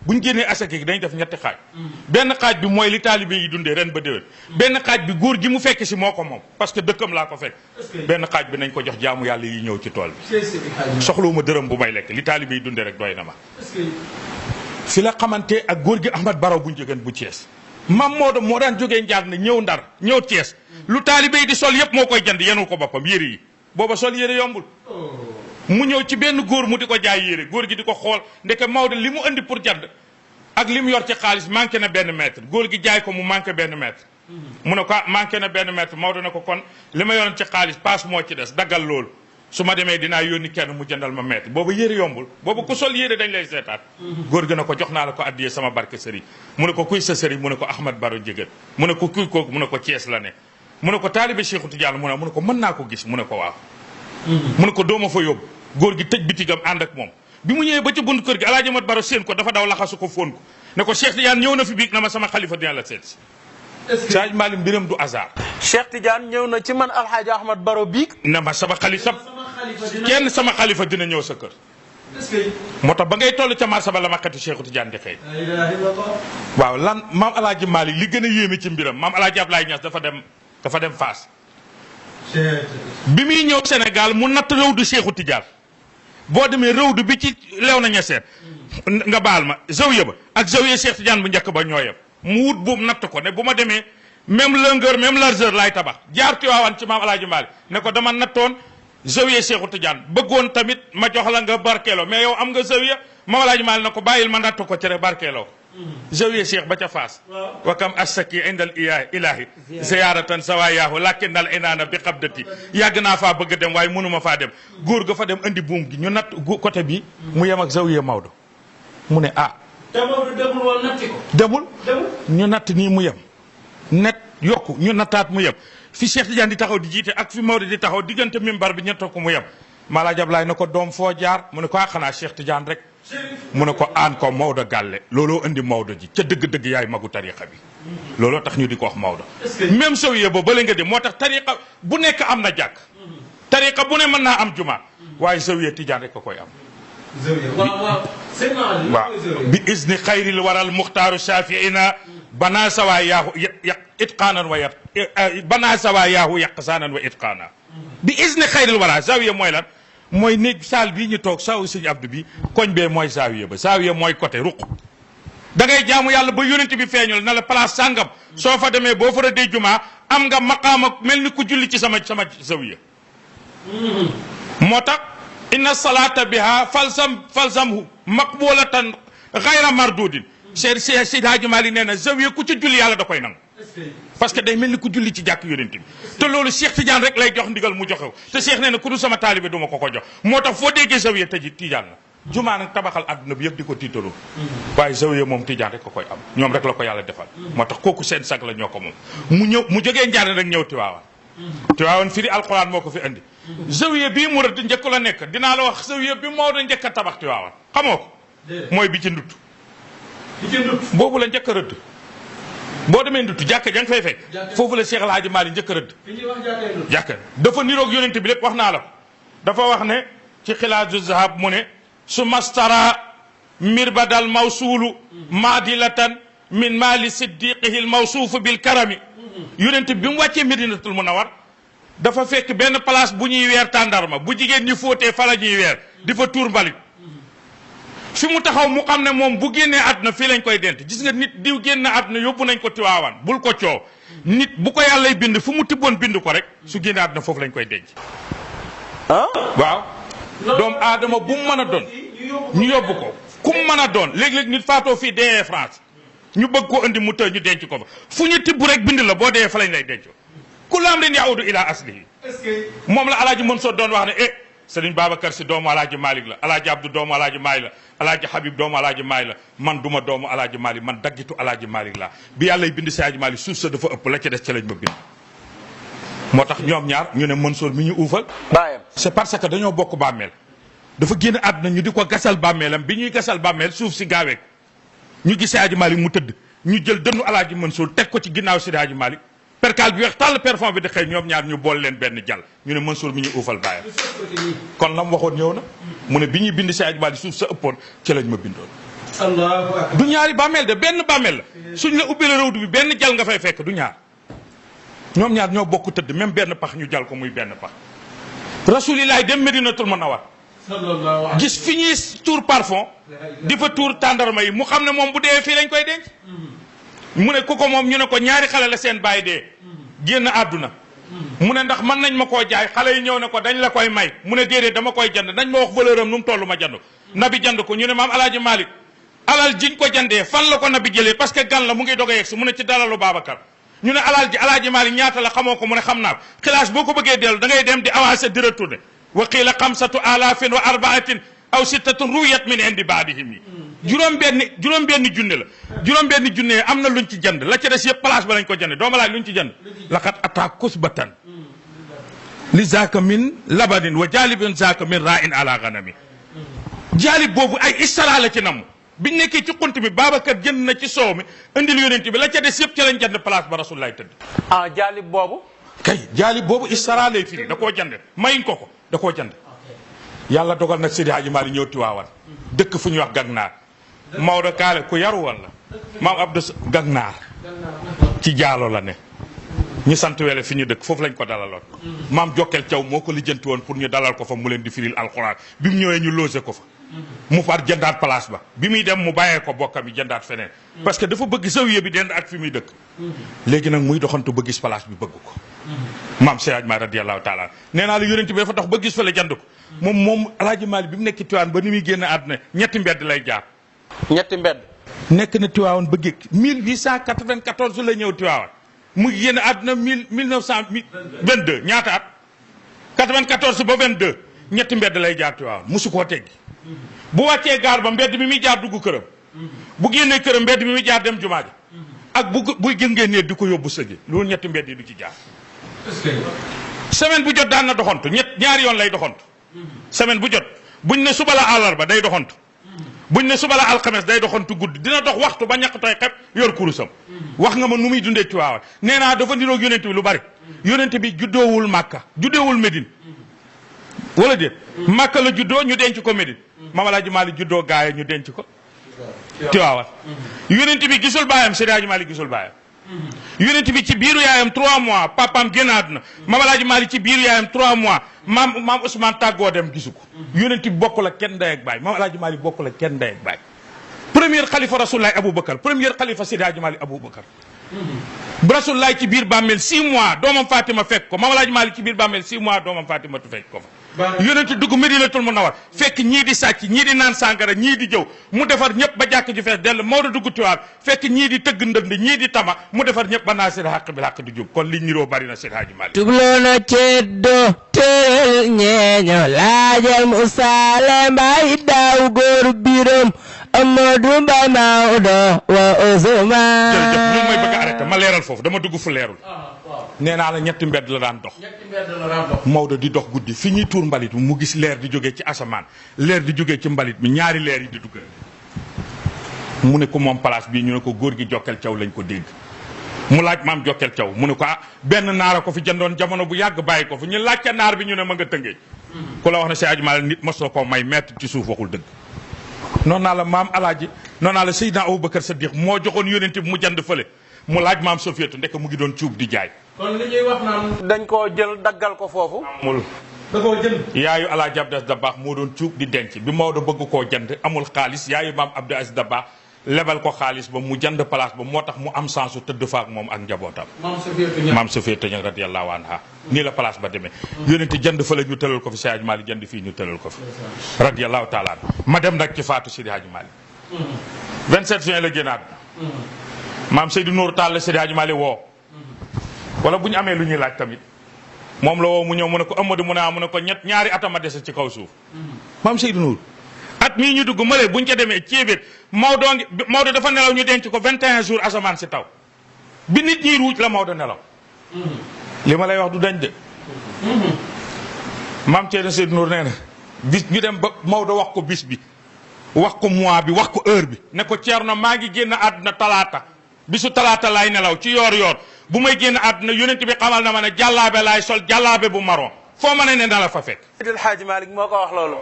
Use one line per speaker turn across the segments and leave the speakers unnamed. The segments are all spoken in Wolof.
buñ génnee asaka gi dañ def ñetti xaaj benn xaaj bi mooy li taalibe yi dundee ren ba déwén benn xaaj bi góor gi mu fekk si moo ko moom parce que dëkkam laa ko fekk benn xaaj bi nañ ko jox jaamu yàlla yi ñëw ci tool bi soxlawuma dërëm bu may lekk li taalibe yi dundee rek doy na ma fi la xamante ak góor gi Ahmad Baro bu njëgën bu Thiès mam Maodo moo daan jógee njaar na ñëw Ndar ñëw Thiès lu taalibe yi di sol yëpp moo koy jënd yenul ko boppam yére yi booba sol yére yombul mu ñëw ci benn góor mu di ko jaay yére góor gi di ko xool ndeke Maodo li mu andi pour jënd ak li mu yor ci xaalis manqué na benn mètre góor gi jaay ko mu manqué benn mètre mu ne ko manqué na benn mètre Maodo ne ko kon li ma yoroon ci xaalis paas moo ci des daggal loolu su ma demee dinaa yónni kenn mu jëndal ma mètre booba yére yombul booba ku sol yére dañ lay seetaat góor gi ne ko jox naa la ko addiyee sama barke sëriñ mu ne ko kuy sa sëriñ mu ne ko Ahmad Baro Njëgën mu ne ko kuy kooku mu ne ko Thiès la ne mu ne ko taalibe Cheikhu Tidiane mu ne ko mën naa ko gis mu ne ko waaw mu ne ko dooma fa yóbbu góor gi tëj bitigam ànd ak moom bi mu ñëwee ba ci bunt kër gi Alaaji Ahmad Baro séen ko dafa daw laxasu ko fóon ko ne ko Cheikh Tidiane ñëw na fi biig na ma sama xalifa dina la seet si Saaj Maalim mbiram du hasard
Cheikh Tidiane ñëw na ci man Alxaaji Ahmad Baro biig
na ma sama xalifa kenn sama xalifa dina ñëw sa kër moo tax ba ngay toll ca marché ba la ma xetu Cheikhu Tidiane di xëy waaw lan maam Alaaji Maalik li gën a yéeme ci mbiram maam Alaaji Ablaye Niass dafa dem Fass bi muy ñëw Sénégal mu natt rëwdu Cheikhu Tidiane boo demee rëwdu bi ci lew na ñeseen nga baal ma zawiya ba ak zawiya Cheikh Tidiane bu njëkk ba ñooyam mu wut buum natt ko ne bu ma demee même longueur même largeur laay tabax jaar Tiwaawan ci maam Alaaji Maalik ne ko dama nattoon zawiya Cheikhu Tidiane bëggoon tamit ma jox la nga barkeeloo mais yow am nga zawiya maam Alaaji Maalik ne ko bàyyil ma natt ko ci rek barkeeloo zawiya Cheikh ba ca Faas wa kam assaki indal ilahi ziyaratan sawayaahu lakin al inaana bi xabdati yàgg naa faa bëgg a dem waaye mënuma faa dem góor ga fa dem andi buum gi ñu natt côté bi mu yem ak zawiya Maodo mu ne ah
te Maodo demul woon natti ko
demul ñu natt nii mu yem net yokku ñu nattaat mu yem fi Cheikh Tidiane di taxaw di jiite ak fi Maodo di taxaw diggante mimbar bi ñett ko mu yem Maalaaji Ablaay na ko doom foo jaar mu ne ko xanaa Cheikh Tidiane rek mu ne ko aan ko Maodo gàlle looloo indi Maodo ji ca dëgg-dëgg yaay magu tariqa bi looloo tax ñu di ko wax Maodo même zawiya boobu bala nga dem moo tax tariqa bu nekk am na jàkk tariqa bu ne mën naa am juma waaye zawiya Tidiane rek a koy am waaw bi izni xayril waral muxtaaru shafiina banaa sawaa yaahu itqaanan wa yat banaa sawaa yaahu yaqsaanan wa itqaana bi izni xayril waral zawiya mooy lan mooy néeg saal bii ñu toog saw sëñ Abdou bi koñ bee mooy zawiya ba zawiya mooy côté ruq da ngay jaamu yàlla ba yonent bi feeñul na la place sàngam soo fa demee boo fa rëddee jumaa am nga maqaama mel ni ku julli ci sama zawiya moo tax inna salata biha falsamhu maqbulatan xayra mardudin Seydi Hadji Malick nee na zawiya ku ci julli yàlla da koy nangu parce que day mel ni ku julli ci jàkk yonent bi te loolu Cheikh Tidiane rek lay jox ndigal mu joxew te Cheikh nee na ku dul sama taalibe duma ko jox moo tax foo déggee zawiya tëji Tidiane la jumaa nag tabaxal àdduna bi yëpp di ko tiitaroo waaye zawiya moom Tidiane rek ko koy am ñoom rek la ko yàlla defal moo tax kooku seen sag la ñoo ko moom mu jógee Njaarne rek ñëw Tiwaawan firi alquran moo ko fi andi zawiya bii mu rëdd njëkk la nekk dinaa la wax zawiya bi Maodo njëkk a tabax Tiwaawan xamoo ko mooy bi ci ndut boobu la njëkk a rëdd boo demee ndut jàkka ja nga fay fekk foofu la Cheikh El Hadji Malick njëkk a rëdd jàkka dafa niroog yonent bi lépp wax naa la ko dafa wax ne ci xilaaju zahab mu ne su mastara mirbadal mawsuulu maadilatan min maali siddiqihi l mawsuufu bil karami yonent bi mu wàccee Medinatul Munawwar dafa fekk benn place bu ñuy weer tàndarma bu jigéen ñi fóotee fa la ñuy weer di fa tuur mbalit fi mu taxaw mu xam ne moom bu génnee àdduna fii lañ koy dent gis nga nit diw génn àdduna yóbbu nañ ko Tiwaawan bul ko coow nit bu ko yàllay bind fu mu tibboon bind ko rek su génnee àdduna foofu lañ koy denc waaw doomu aadama bu mu mën a doon ñu yóbbu ko ku mu mën a doon léeg-léeg nit faatoo fii dee France ñu bëgg ko indi mu tëj ñu denc ko fa fu ñu tibb rek bind la boo dee fa lañ lay denc ku laam leen yaawudu ila aslihi moom la alaaji Mansour doon wax ne Serigne Babacar si doomu alaaji Malick la alaaji Abdou doomu alaaji Maay la alaaji Habib doomu alaaji Maay la man duma doomu alaaji Malick man daggitu alaaji Malick la bi yàlla bind si alaaji Malick suuf sa dafa ëpp la ca des ca lañ ma bind moo tax ñoom ñaar ñu ne Mansour mi ñu uufal
baayam
c'est parce que dañoo bokk bàmmeel dafa génn àdduna ñu di ko gasal bàmmeelam bi ñuy gasal bàmmeel suuf si gaaweeg ñu gis alaaji Malick mu tëdd ñu jël dënnu alaaji Mansour teg ko ci ginnaaw si alaaji Malick percal bi weex tàll perfon bi di xëy ñoom ñaar ñu bool leen benn jàll ñu ne Mansour mi ñu uufal bàyyam kon la mu waxoon ñëw na mu ne bi ñuy bind si alaaji Malick suuf sa ëppoon ci lañ ma bindoon
allahu akbar.
du ñaari bàmmeel de benn bàmmeel la suñ la ubbi la rawdu bi benn jal nga fay fekk du ñaar ñoom ñaar ñoo bokk tëdd même benn pax ñu jal ko muy benn pax rasulillahi dem Medinatul Munawwar
sallallahu alayhi.
gis fi ñuy tuur parfum di fa tuur tàndarma yi mu xam ne moom bu dee fii lañ koy denc mu ne ku ko moom ñu ne ko ñaari xale la seen bàyyi dee génn àdduna mu ne ndax mën nañ ma koo jaay xale yi ñëw ne ko dañ la koy may mu ne déedéet dama koy jënd nañ ma wax valeur am nu mu toll ma jënd nabi jënd ko ñu ne maam alaaji Malick alal jiñ ko jëndee fan la ko nabi jëlee parce que gan la mu ngi doog a yegg si mu ne ci dalalu Babacar ñu ne alal ji alaaji Malick ñaata la xamoo ko mu ne xam naa ko xilaas boo ko bëggee dellu da ngay dem di avancer di retourner wa qiila xamsatu alaafin wa arbaatin aw sittatun ruwiyat min indi baadihim yi juróom-benni junne la juróom-benni junne am na luñ ci jënd la ca des yëpp place ba lañ ko jënd dooma laaj luñ ci jënd laqad ataa kusbatan li zaaka min labanin wa jaalibin zaaka min ra'in ala ganami jaalib boobu ay istara la ci namm biñ nekkee ci xunt bi Babacar jënd na ci soow mi indil yonent bi la ca des yëpp ca lañ jënd place ba rasulullaay tëdd
ah jaalib boobu.
kay jaalib boobu istara lay firi da koo jënd mayuñ ko da koo jënd yàlla dogal nag Seydi Hadji Malick ñëw Tiwaawan dëkk fu ñuy wax Gagnaar Maodo Kaale ku yaru woon la maam Abdou Gagnaar ci jaalo la ne ñu sant wele fi ñu dëkk foofu lañ ko dalaloon maam Jokkel Thiaw moo ko lijjanti woon pour ñu dalal ko fa mu leen di firil alxuraan bi mu ñëwee ñu logé ko fa mu far jëndaat place ba bi muy dem mu bàyyee ko bokkam yi jëndaat feneen parce que dafa bëgg zawiya bi dend ak fi muy dëkk léegi nag muy doxantu ba gis place bi bëgg ko maam Seydi Hadji Malick radiyallahu taala nee naa la yonent bi dafa dox ba gis fa la jënd ko moom Alaaji Malick bi mu nekk Tiwaawan ba ni muy génn àdduna ñetti mbedd lay jaar
ñetti mbedd.
nekk na Tiwaawan ba géej 1894 la ñëw Tiwaawan mu génn àdduna 1922 ñaata at 94 ba 22 ñetti mbedd lay jaar Tiwaawan musu koo teggi bu wàccee gaar ba mbedd mi muy jaar dugg këram bu génnee këram mbedd mi muy jaar dem jumaa ji ak buy gëngee nee di ko yóbbu sëgi loolu ñetti mbedd yi du ci jaar semaine bu jot daan na doxantu ñaari yoon lay doxantu semaine bu jot buñ ne suba la àllarba day doxantu buñ ne suba la alxames day doxantu guddi dina dox waxtu ba ñàkk tooy xep yor kurusam wax nga ma nu muy dundee Tiwaawan nee naa dafa niroog yonent bi lu bari yonent bi juddoowul Màkka juddoowul Médine wala déet Màkka la juddoo ñu denc ko Médine Maam Alaaji Malick juddoo gaaya ñu denc ko Tiwaawan yonent bi gisul baayam Seydi Hadji Malick gisul baayam yonent bi ci biiru yaayam 3 mois papaam génn àdduna Maam Alaaji Malick ci biiru yaayam 3 mois maam Ousmane tàggoo dem gisu ko yonent bi bokkul ak kenn ndey ak baay Maam Alaaji Malick bokkul ak kenn ndey ak baay premier xalifa rasulullahi Aboubacar premier xalifa Seydi Hadji Malick Aboubacar bu rasulullahi ci biir bàmmeel 6 mois doomam Fatima fekk ko Maam Alaaji Malick ci biir bàmmeel 6 mois doomam Fatima tu fekk ko fa yonent dugg Medinatul Munawwar fekk ñii di sàcc ñii di naan sàngara ñii di jëw mu defar ñëpp ba jàkk ji fees dell Maodo dugg Tiwaawan fekk ñii di tëgg ndënd ñii di tama mu defar ñëpp ba naa seen xàq bi xàq di jub kon liñ niroo bari na Seydi Hadji Malick
tubloona ceddo teel ñeeño laajal mu saale mbay daaw góor biram Amadou Mbaye Maodo wa Ousmane
jërëjëf ñu ngi may bëgg a arrêté ma leeral foofu dama dugg fu leerul nee naa la ñetti mbedd la daan dox Maodo di dox guddi fi ñuy tuur mbalit mu gis leer di jógee ci asamaan leer di jógee ci mbalit mi ñaari leer yi di duggal mu ne ko moom place bii ñu ne ko góor gi Jokkel Thiaw lañ ko dégg mu laaj maam Jokkel Thiaw mu ne ko benn naara ko fi jëndoon jamono bu yàgg bàyyi ko fi ñu laaj ca naar bi ñu ne ma nga tëngee ku la wax ne Seydi Hadji Malick nit mosoo ko may mett ci suuf waxul dëgg noonu naa la maam alaaji noonu naa la Seydina Aboubacar Sadiq moo joxoon yónent bi mu jënd fële mu laaj maam Sofiyatu ndek mu ngi doon cuub di jaay
kon li ñuy wax naan dañ koo jël daggal ko foofu.
amul
da koo jël.
yaayu alaaji Abdou Aziz Dabakh moo doon cuub di denc bi Maodo bëgg koo jënd amul xaalis yaayu maam Abdou Aziz Dabakh lebal ko xaalis ba mu jënd place ba moo tax mu am sensu tëdd fa ak moom ak njabootam maam Sofiyatu ñang radiyallahu anha nii la place ba demee yónent jënd fa la ñu tëral ko fi Seydi Hadji Malick jënd fii ñu tëral ko fi radiyallahu taala ma dem nag ci faatu Seydi Hadji Malick 27 juin la génnaat maam Seydou Nour Tall la Seydi Hadji Malick woo wala bu ñu amee lu ñuy laaj tamit moom la woo mu ñëw mu ne ko Amadou mu ne ko ñaari atama dese ci kaw suuf maam Seydou Nour at mii ñu dugg mële buñ ca demee ceebét Maodo dafa nelaw ñu denc ko 21 jours asamaan si taw bi nit ñi ruuj la Maodo nelaw li ma lay wax du dañ de maam Thierno Seydou Nour nee na bis ñu dem ba Maodo wax ko bis bi wax ko mois bi wax ko heure bi ne ko Thierno maa ngi génn àdduna talaata bisu talaata laay nelaw ci yoor bu may génn àdduna yonent bi xamal na ma ne jàllaabe laay sol jàllaabe bu marron foo mën a ne dana la fa fekk.
Seydil Hadji Malick moo ko wax loolu.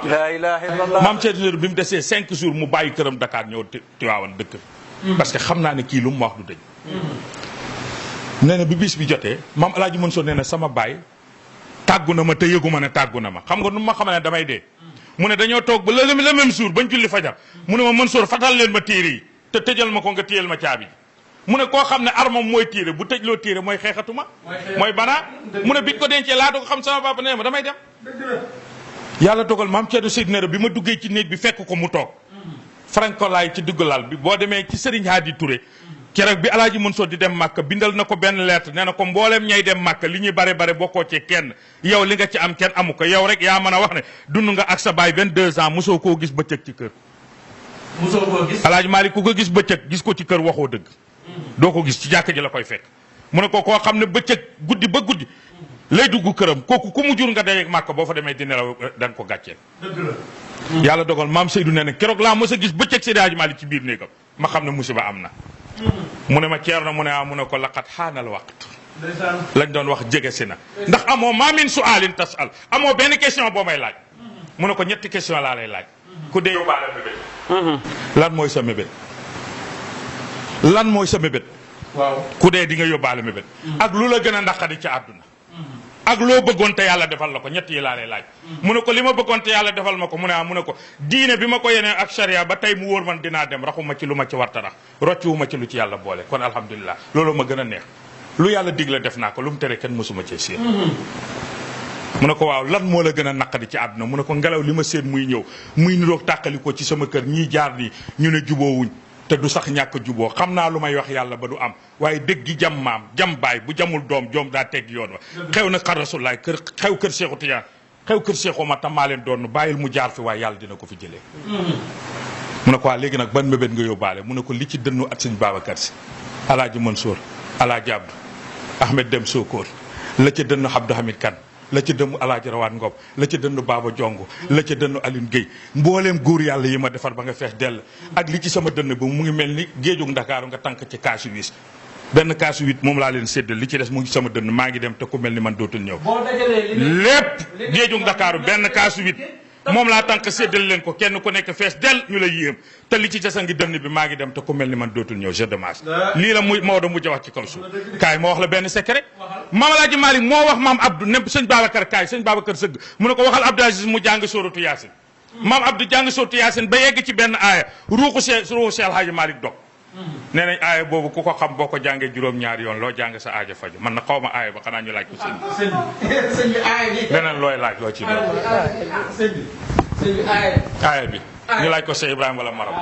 la ilaha illallah.
maam Thierno Seydou bi mu desee 5 jours mu bàyyi këram Dakar ñëw Tiwaawan dëkk. parce que xam naa ne kii lu mu ma wax du dëgg. nee na bi bis bi jotee maam El Hadj Mansour nee na sama baay tàggu na ma te yëgu ma ne tàggu na ma xam nga nu ma xamal ne damay dee. mu ne dañoo toog ba le même jour bañ julli fajar mu ne ma Mansour fatal leen ma téere yi te tëjal ma ko nga téyel ma caabi mu ne koo xam ne armam mooy téere bu tëjloo téere mooy xeexatuma mooy banaa mu ne biñ ko dencee laa doog xam sama papa nee ma damay dem. yàlla dogal maam Thierno Seydou bi ma duggee ci néeg bi fekk ko mu toog. Frankolaay ci dugg lal bi boo demee ci Serigne Hadi Touré keroog bi El Hadj Mansour di dem Màkka bindal na ko benn lettre nee na ko mbooleem ñay dem Màkka li ñuy bare bokkoo ci kenn yow li nga ci am kenn amu ko yow rek yaa mën a wax ne dund nga ak sa baay 22 ans mosoo koo gis bëccëg ci kër.
mosoo koo gis.
El Hadj Malick ku ko gis bëccëg gis ko ci kër waxoo dëgg. doo ko gis ci jàkka ji la koy fekk. mu ne ko koo xam ne bëccëg guddi ba guddi lay dugg këram kooku ku mu jur nga dajeeg Màkka boo fa demee di nelaw da nga ko gàcceel.
dëgg la.
yàlla dogal maam Seydou nee na keroog laa mos a gis bëccëg Seydi Hadji Malick ci biir néegam ma xam ne musiba am na. mu ne ma Thierno mu ne mu ne ko laqat xaanal waqt lañ doon wax jege si na ndax amoo maamin su alin tasal amoo benn question boo may laaj. mu ne ko ñetti question laa lay laaj. ku dee yóbbaale mébét. lan mooy sa mébét. lan mooy sa mébét.
waaw
ku dee di nga yóbbaale mébét. ak lu la gën a naqari ci àdduna. ak loo bëggoon te yàlla defal la ko ñett yi laa lay laaj. mu ne ko li ma bëggoon te yàlla defal ma ko mu ne ko diine bi ma ko yeneen ak charia ba tey mu wóor man dinaa dem raxuma ci lu ma ci warta rax rocciwuma ci lu ci yàlla boole kon alhamdulilah loolu ma gën a neex lu yàlla digle def naa ko lu mu tere kenn mësuma cee séen. mu ne ko waaw lan moo la gën a naqadi ci àdduna mu ne ko ngelaw li ma séen muy ñëw muy niroog tàqali ko ci sama kër ñii jaar nii ñu ne juboowuñ te du sax ñàkk juboo xam naa lu may wax yàlla ba du am waaye dëgg gi jam maam jam baay bu jamul doom joom daa tegg yoon wa xew na xar rasulaay xew kër Seexu Tijaan xew kër Seexu ma tam maa leen doon bàyyil mu jaar fi waaye yàlla dina ko fi jëlee. mu ne ko waa léegi nag ban mébét nga yóbbaale mu ne ko li ci dënnu ak sëñ Babacar Si El Hadj Mansour El Hadj Abdou Ahmed Dem Sokor la ca dënnu Abdou Hamid Kane la ca dënnu El Hadj Rawaan Ngom la ca dënnu Baba Jongo la ca dënnu Alioune Guèye mbooleem góor yàlla yi ma defar ba nga fees dell ak li ci sama dënn ba mu ngi mel ni géejug Ndakaaru nga tànk ci kaasu wiis benn kaasu wit moom laa leen séddal li ci des mu ngi sama dënn maa ngi dem te ku mel ni man dootul ñëw lépp géejug Ndakaaru benn kaasu wit moom laa tànk séddal leen ko kenn ku nekk fees del ñu la yéem te li ci des a ngi dënn bi maa ngi dem te ku mel ni man dootul ñëw je demande lii la muy Maodo mujj a wax ci kaw suuf kaay moo wax la benn secret Maam El Hadji Malick moo wax maam Abdou ne sëñ Babacar kaay sëñ Babacar sëgg mu ne ko waxal Abdou Aziz mu jàng sóoratu Yaasin maam Abdou jàng sóoratu Yaasin ba yegg ci benn aaya ruuxu Cheikh El Hadji Malick dog nee nañ aaya boobu ku ko xam boo ko jàngee juróom-ñaari yoon loo jàng sa aaja faju man na xaw ma aaya ba xanaa ñu laaj ko sëñ bi leneen looy laaj loo ci doon aaya bi ñu laaj ko Cheikh Ibrahima wala Maram